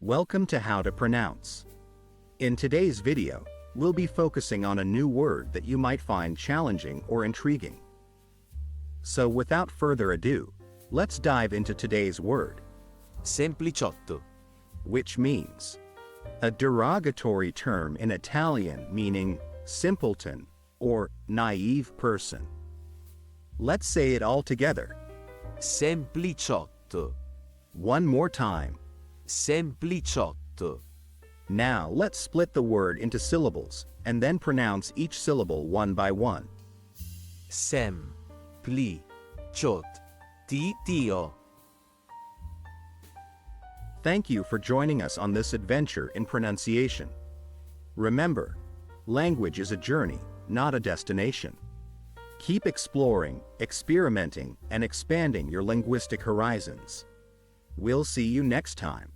Welcome to How to Pronounce. In today's video, we'll be focusing on a new word that you might find challenging or intriguing. So without further ado, let's dive into today's word, Sempliciotto. which means a derogatory term in Italian meaning simpleton or naive person. Let's say it all together. Sempliciotto. One more time. Sempliciotto. Now let's split the word into syllables and then pronounce each syllable one by one. Sempliciotto. Thank you for joining us on this adventure in pronunciation. Remember, language is a journey, not a destination. Keep exploring, experimenting, and expanding your linguistic horizons. We'll see you next time.